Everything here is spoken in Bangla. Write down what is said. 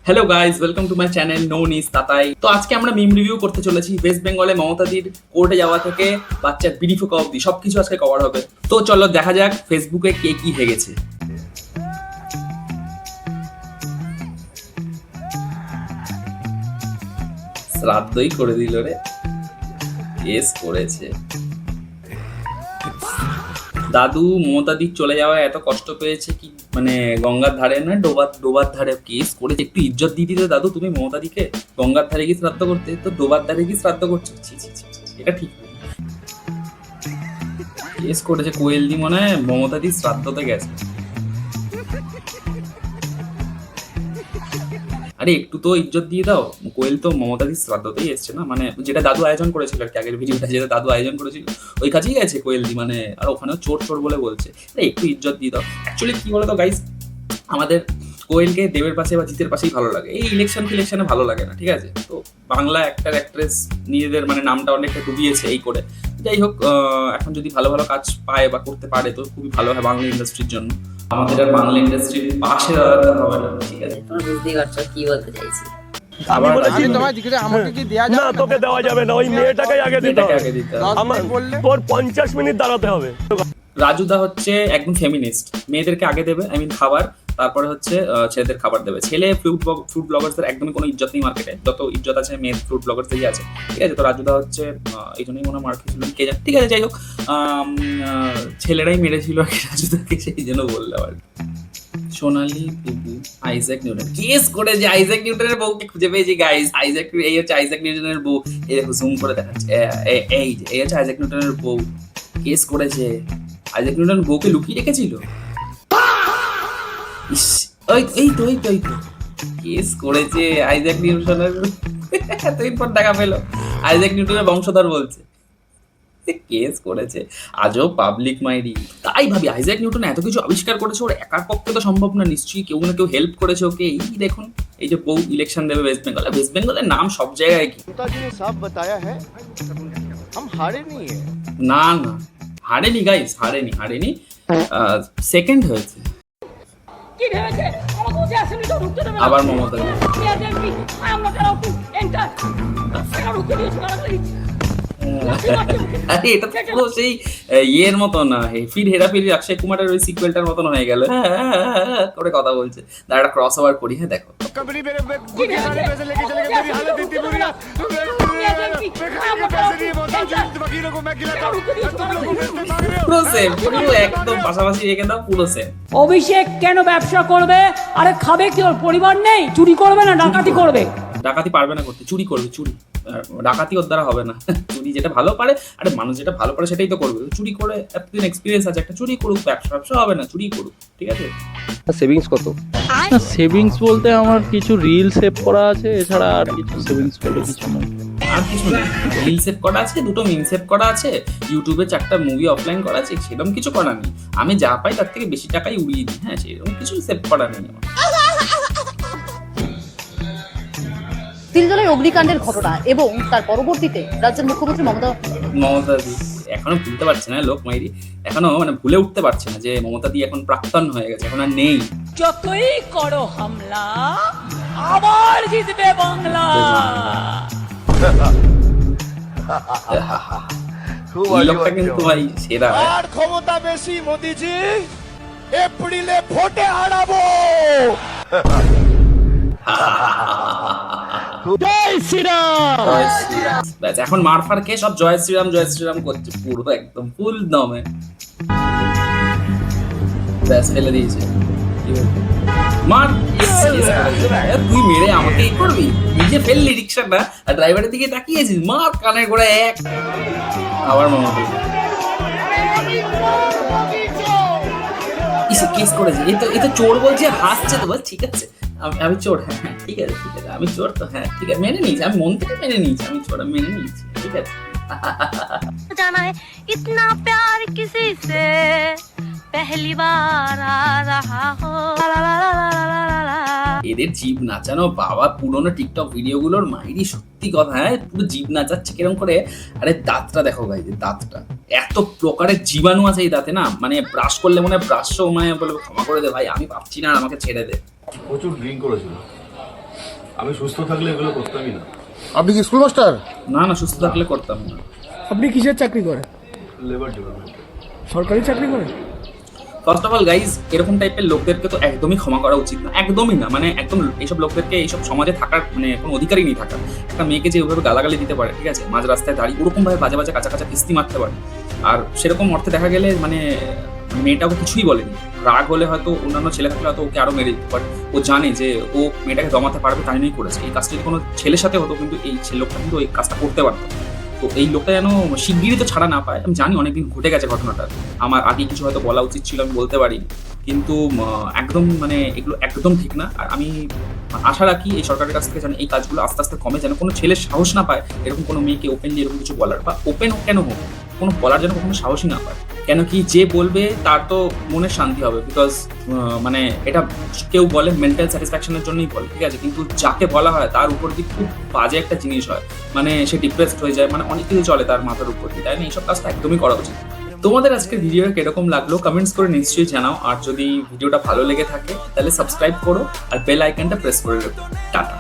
Hello guys, welcome to my channel known is Tatai. তো আজকে আমরা মিম রিভিউ করতে চলেছি। ওয়েস্ট বেঙ্গলে মমতাদির কোর্টে যাওয়া থেকে বাচ্চার বিড়ি ফোকা অব্দি সবকিছু আজকে কভার হবে। তো চলো দেখা যাক ফেসবুকে কে কি হেগেছে। শ্রাদ্ধই করে দিল রে, কেস করেছে। দাদু মমতাদির চলে যাওয়ায় এত কষ্ট পেয়েছে কি মানে গঙ্গার ধারে না ডোবার ধারে কেস করেছে। একটু ইজ্জত দিয়ে দিতে দাদু, তুমি মমতাদিকে গঙ্গার ধারে গিয়ে শ্রাদ্ধ করতে, তো ডোবার ধারে গিয়ে শ্রাদ্ধ করছো। এটা ঠিক কেস করেছে। কোয়েল দি মনে হয় মমতাদির শ্রাদ্ধতে গেছে। আরে একটু তো ইজ্জত দিয়ে দাও। কোয়েল তো মমতাদির শ্রাদ্ধতেই এসছে না, মানে যেটা দাদু আয়োজন করেছিল আর কি, আগের ভিডিওটা যেটা দাদু আয়োজন করেছিল ওই কাজেই গেছে কোয়েল দি, মানে আর ওখানেও চোর চোর বলে বলছে। একটু ইজ্জত দিয়ে দাও। অ্যাকচুয়ালি কি বলো তো গাইস, আমাদের কোয়েলকে দেবের পাশে বা জিতের পাশেই ভালো লাগে, এই ইলেকশনে ভালো লাগে না, ঠিক আছে? তো বাংলা অ্যাক্টর অ্যাক্ট্রেস নিজেদের মানে নামটা অনেকটা ডুবিয়েছে এই করে। যাই হোক, এখন যদি ভালো ভালো কাজ পায় বা করতে পারে তো খুবই ভালো হয় বাংলা ইন্ডাস্ট্রির জন্য। আমাদের আর বাংলা ইন্ডাস্ট্রির পাশে দাঁড়াতে হবে না, ঠিক আছে? তোমরা বুঝতেই পারছো কি বলতে চাইছি। তোকে দেওয়া যাবে না, ওই মেয়েটাকে আগে দিতে হবে। আমার তোর 50 মিনিট দাঁড়াতে হবে। রাজুদা হচ্ছে একদম ফেমিনিস্ট, মেয়েদেরকে আগে দেবে, আই মিন খাবার, তারপরে হচ্ছে ছেলেদের খাবার দেবে। ছেলে ফ্রুট ব্লগার্সদের একদমই কোনো ইজ্জত নেই মার্কেটে, যত ইজ্জত আছে মেয়ে ফ্রুট ব্লগার্সদেরই আছে, ঠিক আছে? তো রাজুদা হচ্ছে এই জন্যই মনে হয় মার্কেট ছিল, কে জানে, ঠিক আছে? যাই হোক, ছেলেরাই মেরেছিল আর কি রাজুদাকে, সেই জন্য বললাম আর কি। সোনালি বিবি আইজ্যাক নিউটন কেস করে, যে আইজ্যাক নিউটনের বউকে খুঁজে পেয়েছি গাইস। এই হচ্ছে আইজ্যাক নিউটনের বউ। এই দেখো জুম করে দেখাচ্ছে, এই হচ্ছে আইজ্যাক নিউটনের বউ। কেস করেছে। আইজ্যাক নিউটন বউকে লুকিয়ে রেখেছিল। এই তো কেস করেছে আইজ্যাক নিউটনের। এতদিন পর দেখা পেলো, আইজ্যাক নিউটনের বংশধর বলছে কেস করেছে। আজও পাবলিক মাইরি। তাই ভাবি আইজ্যাক নিউটন এত কিছু আবিষ্কার করেছে, ওর একার পক্ষে তো সম্ভব না, নিশ্চয়ই কেউ না কেউ হেল্প করেছে ওকে। এই দেখুন, এই যে বউ ইলেকশন দেবে ওয়েস্ট বেঙ্গলের নাম সব জায়গায় কি না না হারেনি গাইস, হারেনি সেকেন্ড হয়েছে। আবার মমতা আরে এটা তো পুরো সেই ইয়ের মতন, ফির হেরাফেরি অক্ষয় কুমারের ওই সিকুয়েলটার মতন হয়ে গেল করে কথা বলছে। দাঁড়া একটা ক্রস ওভার করি, হ্যাঁ দেখো। পুরো সেম, পুরো একদম পাশাপাশি রেখে দাও, পুরো সেম। অভিষেক কেন ব্যবসা করবে? আরে খাবে কি? ওর পরিবার নেই? চুরি করবে না ডাকাতি করবে? ডাকাতি পারবে না করতে, চুরি করবে। চুরি ডাকাতি ওর দ্বারা হবে না। চুরি যেটা ভালো পারে, আরে মানুষ যেটা ভালো পারে সেটাই তো করবে। চুরি করে এতদিন এক্সপিরিয়েন্স আছে, একটা চুরি করুক, ব্যবসা হবে না, চুরি করুক, ঠিক আছে? সেভিংস কত? সেভিংস বলতে আমার কিছু রিল সেভ করা আছে, এছাড়া আর কিছু সেভিংস বলে কিছু নয়। আর কিছু নেই। রিল সেভ করা আছে, দুটো মিম সেভ করা আছে, ইউটিউবে 4টা মুভি অফলাইন করা আছে, সেরকম কিছু করা নেই। আমি যা পাই তার থেকে বেশি টাকাই উড়িয়ে দিই, হ্যাঁ, সেরকম কিছু সেভ করা নেই আমার। তিলজলের অগ্নিকাণ্ডের ঘটনা এবং তার পরবর্তীতে রাজ্যের মুখ্যমন্ত্রী মমতা এখনো ভুলতে পারছে না লোক মাইরি, এখনো মানে ভুলে উঠতে পারছে না যে মমতাদি এখন প্রাক্তন হয়ে গেছে, এখন আর নেই। যতই করো হামলা আবার জিতবে বাংলা। এই লোকটা কিন্তু ভাই সেরা। আর ক্ষমতা বেশি মোদিজি, এপ্রিলে ভোটে হারাবো। জয় শ্রীরাম। ব্যাস এখন মারফার কে সব জয় শ্রীরাম করছে, পুরো একদম ফুল দমে। ব্যাস ফেলে দিয়েছে। মার, তুই মেরে আমাকে এই করবি? নিজে ফেললি রিক্সাটা আর ড্রাইভারের দিকে তাকিয়েছিস, মার কানে করে এক। আবার মমতা কেস করেছে। এ তো চোর বলছে, হাসছে তো, বল ঠিক আছে আমি চোর, হ্যাঁ ঠিক আছে আমি চোর, তো হ্যাঁ ঠিক আছে মেনে নিয়েছি, আমি মন থেকে মেনে নিয়েছি আমি চোর, আমি মেনে নিয়েছি, ঠিক আছে। जाना है इतना प्यार किसी से पहली बार आ रहा हो। এদের জিভ নাচানো বাবা, পুরোনো টিকটক ভিডিওগুলোর মাইরি সত্যি কথা, হ্যাঁ পুরো জিভ নাচাচ্ছে কিরকম করে। আরে দাঁতটা দেখো ভাই, দাঁতটা এত প্রকারের জীবাণু আছে এই দাঁতে না, মানে ব্রাশ করলে মনে হয় ব্রাশও মানে বলে ক্ষমা করে দে ভাই, আমি পাচ্ছি না, আমাকে ছেড়ে দে। প্রচুর ড্রিঙ্ক করেছিল। আমি সুস্থ থাকলে এগুলো করতামই না। আপনি কি স্কুল মাস্টার? না না, সুস্থ থাকলে করতাম না। আপনি কিসের চাকরি করেন? Labour department. সরকারি চাকরি করেন? ফার্স্ট অফ অল গাইজ, এরকম টাইপের লোকদেরকে তো একদমই ক্ষমা করা উচিত না, একদমই না। মানে একদম এইসব লোকদেরকে এইসব সমাজে থাকার মানে কোনো অধিকারই নেই থাকার। একটা মেয়েকে যে ওইভাবে গালাগালি দিতে পারে, ঠিক আছে, মাঝ রাস্তায় দাঁড়িয়ে ওরকমভাবে বাজে বাজে কাঁচা কাঁচা কিস্তি মারতে পারে, আর সেরকম অর্থে দেখা গেলে মানে মেয়েটাকে কিছুই বলেনি। রাগ হলে হয়তো অন্যান্য ছেলে থাকলে হয়তো ওকে আরো মেরে দিতে পারে। ও জানে যে ও মেয়েটাকে জমাতে পারবে, তাই নিয়েই করেছে। এই কাজটা যদি কোনো ছেলের সাথে হতো কিন্তু এই লোকটা কিন্তু ওই কাজটা করতে পারতো। তো এই লোকটা যেন শিগগিরই তো ছাড়া না পায়। আমি জানি অনেকদিন ঘটে গেছে ঘটনাটা, আমার আগে কিছু হয়তো বলা উচিত ছিল, আমি বলতে পারি, কিন্তু একদম মানে এগুলো একদম ঠিক না। আর আমি আশা রাখি এই সরকারের কাছ থেকে যেন এই কাজগুলো আস্তে আস্তে কমে, যেন কোনো ছেলের সাহস না পায় এরকম কোনো মেয়েকে ওপেনলি এরকম কিছু বলার, বা ওপেন কেন হোক, কোনো বলার জন্য কখনো সাহসই না পায়। কেন কি যে বলবে তার তো মনের শান্তি হবে, বিকজ মানে এটা কেউ বলে মেন্টাল স্যাটিসফ্যাকশনের জন্যই বলে, ঠিক আছে, কিন্তু যাকে বলা হয় তার উপর দিয়ে খুব বাজে একটা জিনিস হয়, মানে সে ডিপ্রেসড হয়ে যায়, মানে অনেক কিছু চলে তার মাথার উপর দিয়ে, তাই না? এইসব কাজটা একদমই করা উচিত। তোমাদের আজকের ভিডিওটা কিরকম লাগলো কমেন্টস করে নিশ্চয়ই জানাও, আর যদি ভিডিওটা ভালো লেগে থাকে তাহলে সাবস্ক্রাইব করো আর বেল আইকনটা প্রেস করে রাখো। টাটা।